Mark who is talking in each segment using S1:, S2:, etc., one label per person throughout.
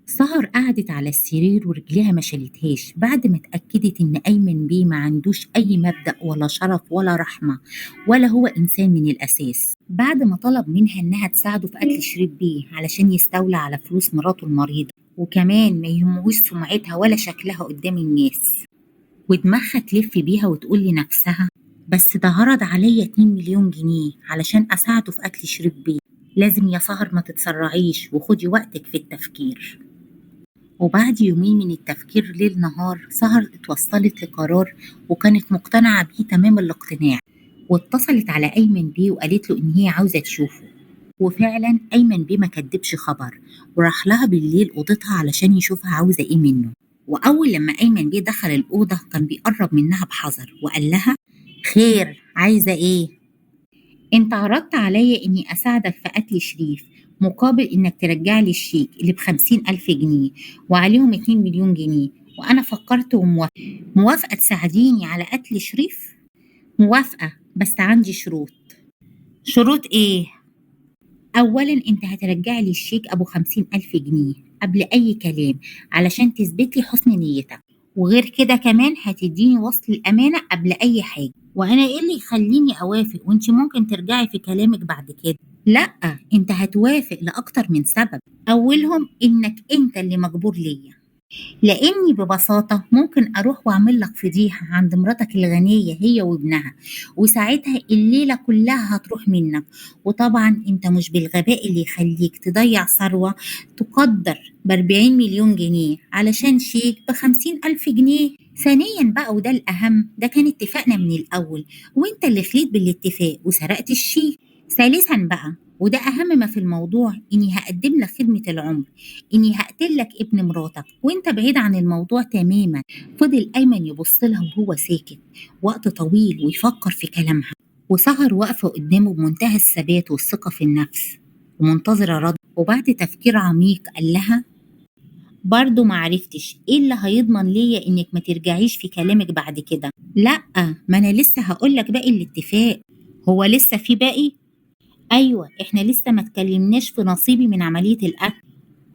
S1: سهر قعدت على السرير ورجليها ما شالتهاش بعد ما اتأكدت إن أيمن بيه ما عندوش أي مبدأ ولا شرف ولا رحمة، ولا هو إنسان من الأساس. بعد ما طلب منها إنها تساعده في قتل شريف بيه علشان يستولى على فلوس مراته المريضة، وكمان ما يهمهوش سمعتها ولا شكلها قدام الناس، ودماغها تلف بيها وتقول لنفسها: بس ده عرض عليا 2 مليون جنيه علشان أساعده في قتل شريف بيه. لازم يا سهر ما تتسرعيش وخدي وقتك في التفكير. وبعد يومين من التفكير ليل نهار، سهر اتوصلت لقرار وكانت مقتنعة بيه تمام الاقتناع، واتصلت على أيمن بيه وقالت له إن هي عاوزة تشوفه. وفعلا أيمن بيه ما كدبش خبر، وراح لها بالليل أوضتها علشان يشوفها عاوزة إيه منه. وأول لما أيمن بيه دخل الأوضة كان بيقرب منها بحذر وقال لها: خير، عايزة إيه؟ أنت عرضت عليا إني أساعدك في قتل شريف مقابل إنك ترجع لي الشيك اللي ب50,000 جنيه وعليهم 2 مليون جنيه، وأنا فكرت وموافقة. موافقة تساعديني على قتل شريف؟ موافقة، بس عندي شروط. شروط إيه؟ أولا أنت هترجع لي الشيك أبو 50,000 جنيه قبل أي كلام علشان تثبت لي حسن نيتك، وغير كده كمان هتديني وصل الأمانة قبل أي حاجة. وأنا إيه اللي يخليني أوافق وأنت ممكن ترجعي في كلامك بعد كده؟ لأ، أنت هتوافق لأكتر من سبب، أولهم إنك أنت اللي مجبور ليا، لأني ببساطة ممكن أروح وأعمل لك فضيحة عند مراتك الغنية هي وابنها، وساعتها الليلة كلها هتروح منك. وطبعا أنت مش بالغباء اللي يخليك تضيع ثروة تقدر ب40 مليون جنيه علشان شيك ب50,000 جنيه. ثانيا بقى، وده الأهم، ده كان اتفاقنا من الأول، وانت اللي خليت بالاتفاق وسرقت الشيك. ثالثا بقى، وده أهم ما في الموضوع، إني هقدم لك خدمة العمر، إني هقتل لك ابن مراتك وإنت بعيد عن الموضوع تماما. فضل أيمن يبص لها وهو ساكت وقت طويل ويفكر في كلامها، وسهر واقفة قدامه بمنتهى الثبات والثقة في النفس ومنتظرة رد. وبعد تفكير عميق قال لها: برضه معرفتش ايه اللي هيضمن ليا انك ما ترجعيش في كلامك بعد كده. لا، ما انا لسه هقولك باقي الاتفاق. هو لسه في باقي؟ ايوه، احنا لسه ما اتكلمناش في نصيبي من عملية القتل.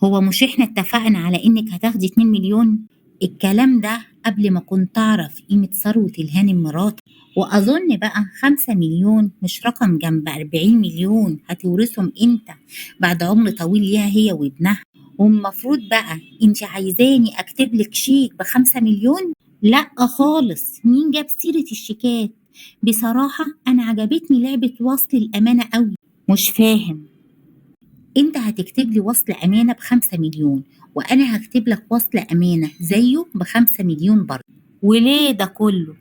S1: هو مش إحنا اتفقنا على إنِّك هتاخدي 2 مليون؟ الكلام ده قبل ما كنت أعرف قيمة ثروة الهانم مراتي. وأظن بقى 5 مليون مش رقم جنب 40 مليون هتورثهم إمتى بعد عمر طويل ليها هي وابنها. والمفروض بقى أنت عايزاني أكتب لك شيك ب5 مليون؟ لأ خالص، مين جاب سيرة الشيكات؟ بصراحة أنا عجبتني لعبة وصل الأمانة أوي. مش فاهم. انت هتكتب لي وصل امانه ب5 مليون، وانا هكتب لك وصل امانه زيه ب5 مليون برضه. وليه ده كله؟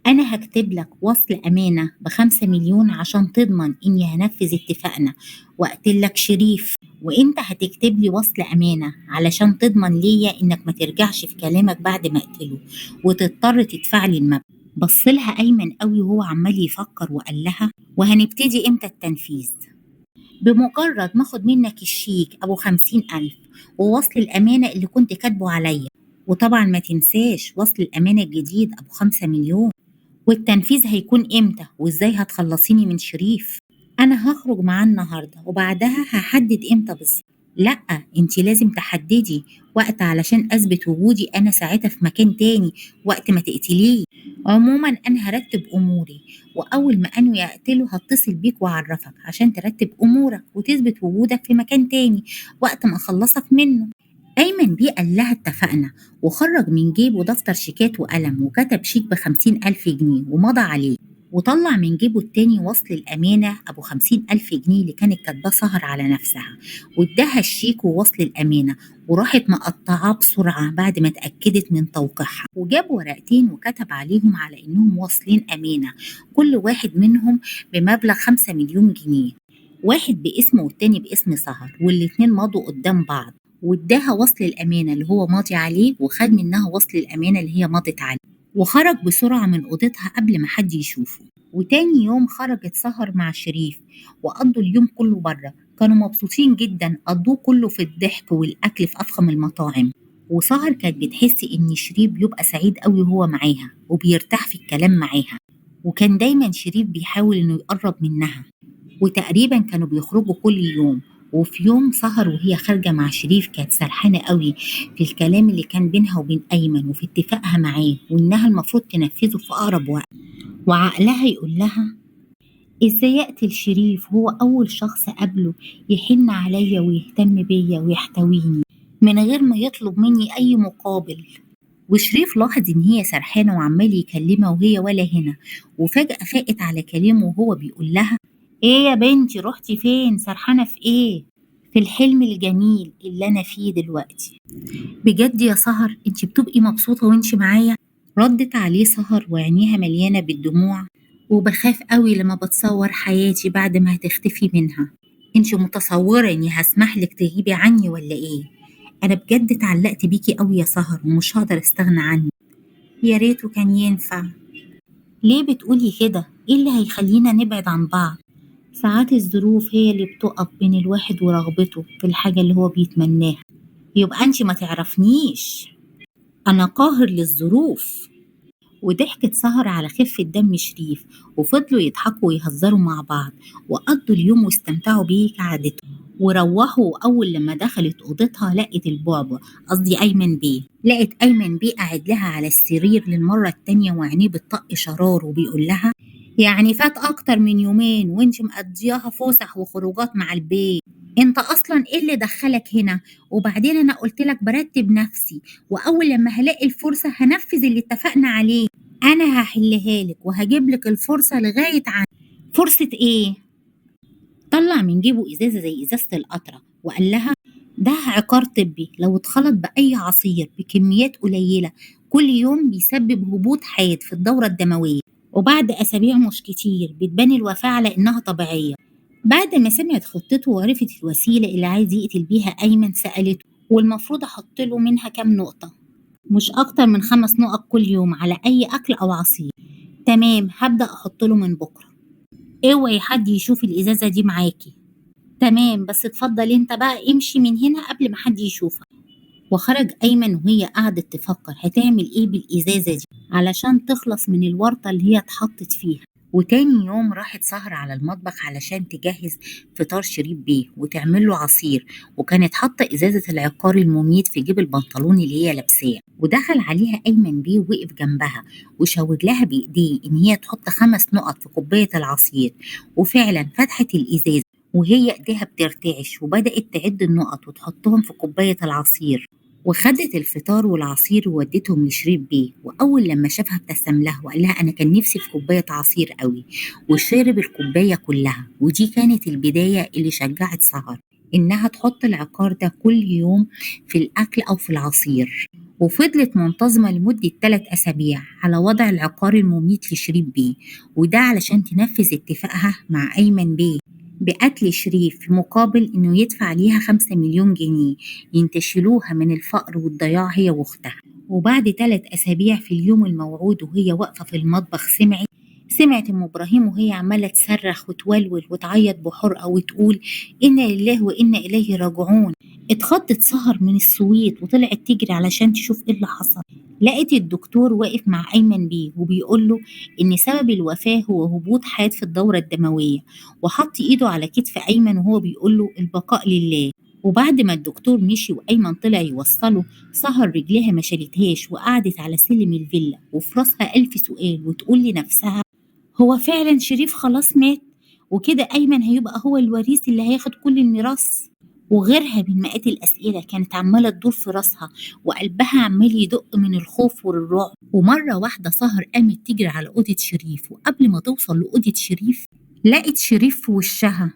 S1: انا هكتب لك وصل امانه ب5 مليون عشان تضمن اني هنفذ اتفاقنا واقتل لك شريف، وانت هتكتب لي وصل امانه علشان تضمن ليا انك ما ترجعش في كلامك بعد ما اقتله وتضطر تدفع لي المبلغ. بص لها ايمن قوي وهو عمال يفكر وقال لها: وهنبتدي امتى التنفيذ؟ بمجرد ما اخد منك الشيك ابو 50,000 ووصل الامانة اللي كنت كاتبه عليا، وطبعا ما تنساش وصل الامانة الجديد ابو 5 مليون. والتنفيذ هيكون امتى وازاي هتخلصيني من شريف؟ انا هخرج معاه النهارده وبعدها هحدد امتى بالظبط. لا، انتي لازم تحددي وقت علشان اثبت وجودي انا ساعتها في مكان تاني وقت ما تقتليه. عموما انا هرتب اموري، واول ما انوي اقتله هتصل بيك واعرفك عشان ترتب امورك وتثبت وجودك في مكان تاني وقت ما اخلصك منه. أيمن بيه قال لها: اتفقنا، وخرج من جيبه دفتر شيكات وقلم وكتب شيك ب50,000 جنيه ومضى عليه، وطلع من جيبه التاني وصل الأمانة أبو 50,000 جنيه اللي كانت كاتباه سهر على نفسها، واداها الشيك ووصل الأمانة، وراحت مقطعاه بسرعة بعد ما اتأكدت من توقيعها، وجاب ورقتين وكتب عليهم على إنهم واصلين أمانة، كل واحد منهم بمبلغ 5 مليون جنيه، واحد باسمه والتاني باسم سهر، والاتنين مضوا قدام بعض، واداها وصل الأمانة اللي هو ماضي عليه وخد منها وصل الأمانة اللي هي ماضت عليه، وخرج بسرعة من أوضتها قبل ما حد يشوفه. وتاني يوم خرجت سهر مع شريف وقضوا اليوم كله بره، كانوا مبسوطين جدا، قضوه كله في الضحك والأكل في أفخم المطاعم. وسهر كانت بتحس إن شريف بيبقى سعيد قوي وهو معاها وبيرتاح في الكلام معاها، وكان دايما شريف بيحاول إنه يقرب منها، وتقريبا كانوا بيخرجوا كل يوم، وفي يوم سهر وهي خارجة مع شريف كانت سرحانة قوي في الكلام اللي كان بينها وبين أيمن وفي اتفاقها معاه وإنها المفروض تنفذه في أقرب وقت. وعقلها يقول لها إزاي أقتل شريف؟ هو أول شخص قابله يحن عليا ويهتم بيا ويحتويني من غير ما يطلب مني أي مقابل. وشريف لاحظ إن هي سرحانة وعمال يكلمها وهي ولا هنا، وفجأة فاقت على كلامه وهو بيقول لها إيه يا بنتي رحتي فين؟ سرحانة في إيه؟ في الحلم الجميل اللي أنا فيه دلوقتي. بجد يا سهر انت بتبقي مبسوطة وانت معايا؟ ردت عليه سهر وعينيها مليانة بالدموع. وبخاف قوي لما بتصور حياتي بعد ما هتختفي منها. انت متصورة اني هسمح لك تغيبي عني ولا ايه؟ انا بجد اتعلقت بيكي قوي يا سهر ومش هقدر استغنى عنك. يا ريته كان ينفع. ليه بتقولي كده؟ ايه اللي هيخلينا نبعد عن بعض؟ ساعات الظروف هي اللي بتقف بين الواحد ورغبته في الحاجة اللي هو بيتمناها. يبقى انت ما تعرفنيش، أنا قاهر للظروف. وضحكت سهر على خفة دم شريف وفضلوا يضحكوا ويهزروا مع بعض وقضوا اليوم واستمتعوا بيه كعادتهم. وروحوا أول لما دخلت أوضتها لقت البعبع، قصدي أيمن بيه، لقت أيمن بيه قاعد لها على السرير للمرة التانية وعينيه بتطق شرار وبيقول لها يعني فات أكتر من يومين وانت مقضياها فسح وخروجات مع البيت. انت اصلا ايه اللي دخلك هنا؟ وبعدين انا قلت لك برتب نفسي واول لما هلاقي الفرصة هنفذ اللي اتفقنا عليه. انا هحلها لك وهجيب لك الفرصة لغاية عن فرصة ايه؟ طلع من جيبه ازازة زي ازازة القطرة وقال لها ده عقار طبي لو اتخلط بأي عصير بكميات قليلة كل يوم بيسبب هبوط حاد في الدورة الدموية، وبعد أسابيع مش كتير بتبان الوفاة على إنها طبيعية. بعد ما سمعت خطته وعرفت الوسيلة اللي عايز يقتل بيها أيمن سألته والمفروض أحط له منها كام نقطة؟ مش أكتر من 5 نقط كل يوم على أي أكل أو عصير. تمام هبدأ أحط له من بكرة. اوعي حد يشوف الإزازة دي معاكي. تمام بس اتفضل انت بقى امشي من هنا قبل ما حد يشوفك. وخرج أيمن وهي قعدت تفكر هتعمل إيه بالإزازة دي علشان تخلص من الورطة اللي هي اتحطت فيها. وتاني يوم راحت سهرة على المطبخ علشان تجهز فطار شريف بيه وتعمل له عصير، وكانت حاطة إزازة العقار المميت في جيب البنطلون اللي هي لابساه. ودخل عليها أيمن بيه ووقف جنبها وشاور لها بإيديه إن هي تحط 5 نقط في كوباية العصير. وفعلا فتحت الإزازة وهي إيديها بترتعش وبدأت تعد النقط وتحطهم في كوباية العصير. وخدت الفطار والعصير وودتهم لشريف بيه، وأول لما شافها ابتسم لها وقال لها أنا كان نفسي في كوباية عصير قوي، وشرب الكوباية كلها. ودي كانت البداية اللي شجعت سهر إنها تحط العقار ده كل يوم في الأكل أو في العصير. وفضلت منتظمة لمدة 3 أسابيع على وضع العقار المميت لشريف بيه، وده علشان تنفذ اتفاقها مع أيمن بيه بقتل شريف في مقابل إنه يدفع ليها 5 مليون جنيه ينتشلوها من الفقر والضياع هي واختها. وبعد 3 أسابيع في اليوم الموعود وهي واقفة في المطبخ سمعت ام ابراهيم وهي عماله تصرخ وتولول وتعيط بحرقه وتقول انا لله وانا اليه راجعون. اتخضت سهر من الصويت وطلعت تجري علشان تشوف ايه اللي حصل. لقيت الدكتور واقف مع ايمن بيه وبيقول له ان سبب الوفاه هو هبوط حاد في الدوره الدمويه، وحط ايده على كتف ايمن وهو بيقول له البقاء لله. وبعد ما الدكتور مشي وايمن طلع يوصله سهر رجليها ما شالتهاش وقعدت على سلم الفيلا وفي راسها الف سؤال وتقول لنفسها هو فعلا شريف خلاص مات وكده أيمن هيبقى هو الوريث اللي هياخد كل الميراث؟ وغيرها من مئات الأسئلة كانت عمالة تدور في راسها وقلبها عمال يدق من الخوف والرعب. ومرة واحدة سهر قامت تجري على أوضة شريف، وقبل ما توصل لأوضة شريف لقت شريف في وشها.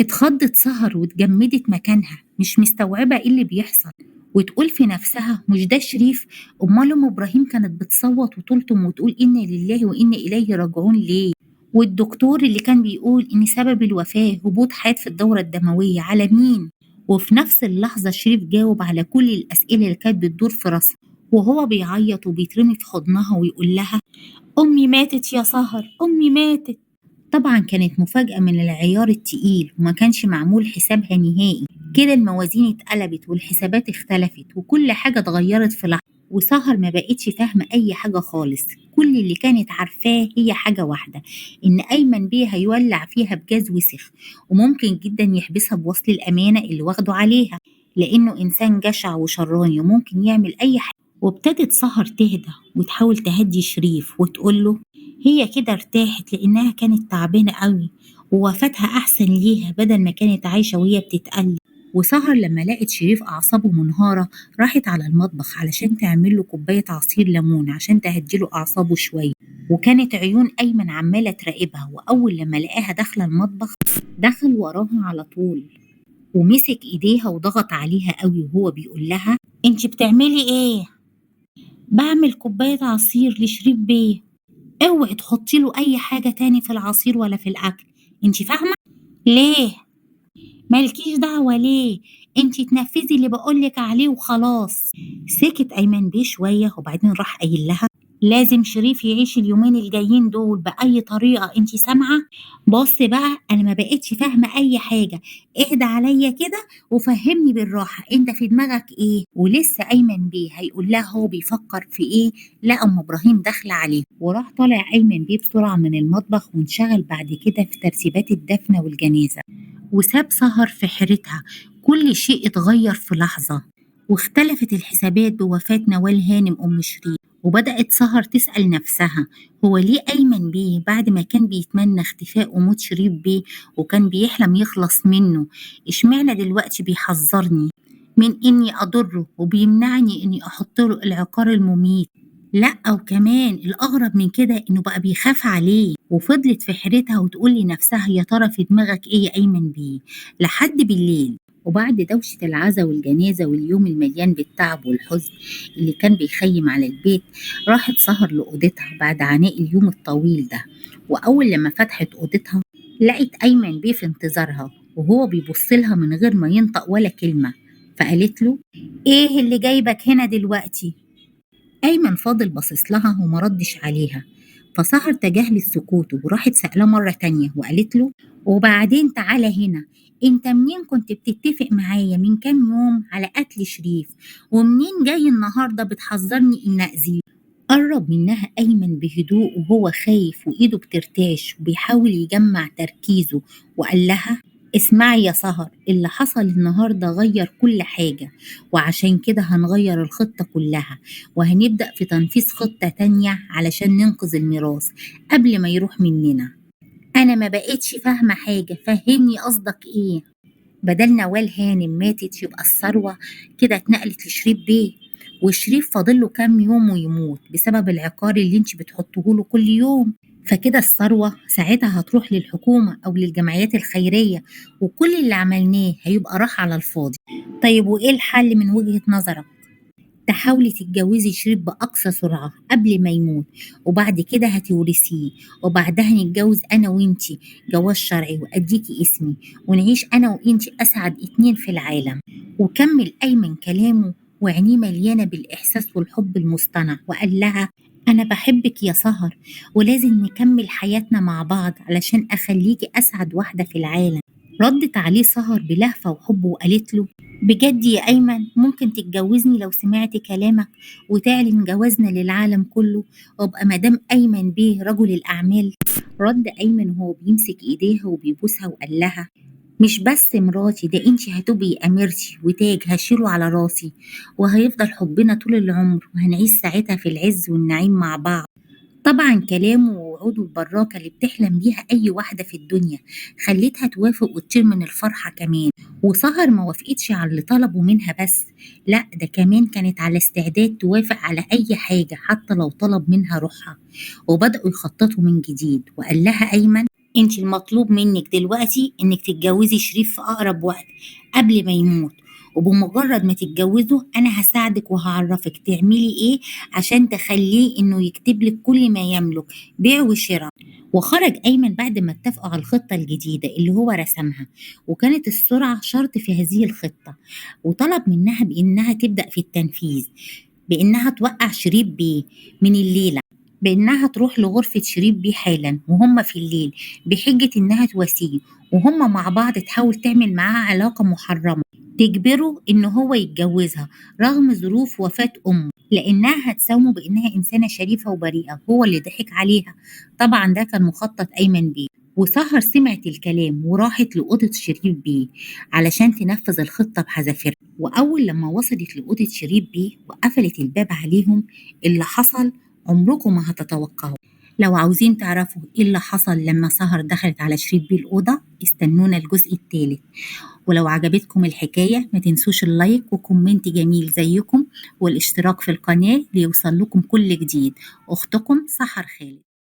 S1: اتخضت سهر واتجمدت مكانها مش مستوعبة ايه اللي بيحصل، وتقول في نفسها مش ده شريف؟ امال ام ابراهيم كانت بتصوت وتلطم وتقول انا لله وانا اليه راجعون ليه؟ والدكتور اللي كان بيقول ان سبب الوفاة هبوط حاد في الدورة الدموية على مين؟ وفي نفس اللحظة شريف جاوب على كل الأسئلة اللي كانت بتدور في راسها وهو بيعيط وبيترمي في حضنها ويقول لها أمي ماتت يا سهر، أمي ماتت. طبعا كانت مفاجأة من العيار التقيل وما كانش معمول حسابها نهائي. كده الموازين اتقلبت والحسابات اختلفت وكل حاجة اتغيرت في لحظة. وسهر ما بقتش فاهمة أي حاجة خالص. كل اللي كانت عارفاه هي حاجة واحدة، إن أيمن بيه هيولع فيها بجاز وسخ، وممكن جدا يحبسها بوصل الأمانة اللي واخده عليها، لأنه إنسان جشع وشراني وممكن يعمل أي حاجة. وابتدت سهر تهدى وتحاول تهدي شريف وتقوله هي كده ارتاحت لأنها كانت تعبانة قوي، ووفاتها أحسن ليها بدل ما كانت عايشة وهي بتتألم. وسهر لما لقت شريف أعصابه منهارة راحت على المطبخ علشان تعمل له كوباية عصير ليمون عشان تهديله أعصابه شوية. وكانت عيون أيمن عمالة تراقبها، وأول لما لقاها داخلة المطبخ دخل وراها على طول ومسك إيديها وضغط عليها قوي وهو بيقول لها انت بتعملي ايه؟ بعمل كوباية عصير لشريف بيه، اوعي تحطي له أي حاجة تاني في العصير ولا في الأكل، انت فاهمة؟ ليه؟ مالكيش دعوة ليه؟ انتي تنفذي اللي بقولك عليه وخلاص. سكت أيمن بيه شوية وبعدين راح قايل لها لازم شريف يعيش اليومين الجايين دول بأي طريقة، انتي سامعة؟ بص بقى أنا ما بقتش فاهمة أي حاجة، اهدى عليا كده وفهمني بالراحة انت في دماغك ايه؟ ولسه أيمن بيه هيقول لها هو بيفكر في ايه، لقى أم إبراهيم داخلة عليه وراح طالع أيمن بيه بسرعة من المطبخ وانشغل بعد كده في ترتيبات الدفنة والجنازة، وساب سهر في حيرتها. كل شيء اتغير في لحظة، واختلفت الحسابات بوفاة نوال هانم أم شريف. وبدأت سهر تسأل نفسها هو ليه أيمن بيه بعد ما كان بيتمنى اختفاء وموت شريف بيه وكان بيحلم يخلص منه، اشمعنى دلوقتي بيحذرني من إني أضره وبيمنعني إني أحط له العقار المميت؟ لأ، وكمان الأغرب من كده إنه بقى بيخاف عليه. وفضلت في حيرتها وتقول لنفسها يا ترى في دماغك إيه يا أيمن بيه، لحد بالليل. وبعد دوشة العزا والجنازة واليوم المليان بالتعب والحزن اللي كان بيخيم على البيت، راحت سهر لأوضتها بعد عناء اليوم الطويل ده. وأول لما فتحت أوضتها لقت أيمن بيه في انتظارها وهو بيبص لها من غير ما ينطق ولا كلمة. فقالت له إيه اللي جايبك هنا دلوقتي؟ أيمن فاضل باصص لها ومردش عليها، فسهر تجاهلت سكوته وراحت سأله مرة تانية وقالت له وبعدين تعالى هنا، انت منين كنت بتتفق معايا من كام يوم على قتل شريف، ومنين جاي النهاردة بتحذرني ان أذيه؟ قرب منها أيمن بهدوء وهو خايف وإيده بترتاش وبيحاول يجمع تركيزه وقال لها اسمعي يا سهر، اللي حصل النهاردة غير كل حاجة، وعشان كده هنغير الخطة كلها وهنبدأ في تنفيذ خطة تانية علشان ننقذ الميراث قبل ما يروح مننا. أنا ما بقتش فاهمة حاجة، فهمني قصدك إيه؟ بدل نوال هانم ماتت يبقى الثروة كده اتنقلت لشريف بيه، وشريف فاضله كام يوم ويموت بسبب العقار اللي انت بتحطه له كل يوم، فكده الثروة ساعتها هتروح للحكومة أو للجمعيات الخيرية، وكل اللي عملناه هيبقى راح على الفاضي. طيب وإيه الحل من وجهة نظرك؟ تحاولي تتجوزي شريف بأقصى سرعة قبل ما يموت، وبعد كده هتورثيه، وبعدها نتجوز أنا وإنتي جواز شرعي وأديكي اسمي ونعيش أنا وإنتي أسعد اتنين في العالم. وكمل أيمن كلامه وعينيه مليانة بالإحساس والحب المصطنع وقال لها أنا بحبك يا سهر، ولازم نكمل حياتنا مع بعض علشان أخليكي أسعد واحدة في العالم. ردت عليه سهر بلهفة وحب وقالت له بجد يا أيمن ممكن تتجوزني لو سمعت كلامك وتعلن جوازنا للعالم كله وابقى مدام أيمن بيه رجل الأعمال؟ رد أيمن وهو بيمسك إيديها وبيبوسها وقال لها مش بس مراتي، ده انتي هتبقي أميرتي وتاج هشيله على راسي، وهيفضل حبنا طول العمر وهنعيش ساعتها في العز والنعيم مع بعض. طبعا كلامه ووعوده البراكة اللي بتحلم بيها أي واحدة في الدنيا خلتها توافق وتطير من الفرحة كمان. وسهر ما وافقتش على اللي طلبوا منها بس، لا ده كمان كانت على استعداد توافق على أي حاجة حتى لو طلب منها روحها. وبدأوا يخططوا من جديد. وقال لها أيمن انت المطلوب منك دلوقتي انك تتجوزي شريف في أقرب وقت قبل ما يموت، وبمجرد ما تتجوزوا أنا هساعدك وهعرفك تعملي إيه عشان تخليه إنه يكتب لك كل ما يملك بيع وشراء. وخرج أيمن بعد ما اتفقوا على الخطة الجديدة اللي هو رسمها، وكانت السرعة شرط في هذه الخطة، وطلب منها بإنها تبدأ في التنفيذ، بإنها توقع شريف بيه من الليلة، بإنها تروح لغرفة شريف بيه حالا وهم في الليل بحجة إنها تواسيه، وهم مع بعض تحاول تعمل معاه علاقة محرمة تجبره إن هو يتجوزها رغم ظروف وفاة أمه، لإنها هتساومه بإنها إنسانة شريفة وبريئة، هو اللي ضحك عليها. طبعًا ده كان مخطط أيمن بيه. وسهر سمعت الكلام وراحت لأوضة شريف بيه علشان تنفذ الخطة بحذافيرها. وأول لما وصلت لأوضة شريف بيه وقفلت الباب عليهم، اللي حصل عمركم ما هتتوقعوا. لو عاوزين تعرفوا ايه اللي حصل لما سهر دخلت على شريف بيه الأوضة، استنونا الجزء الثالث. ولو عجبتكم الحكاية ما تنسوش اللايك وكومنت جميل زيكم، والاشتراك في القناة ليوصل لكم كل جديد. أختكم سحر خالد.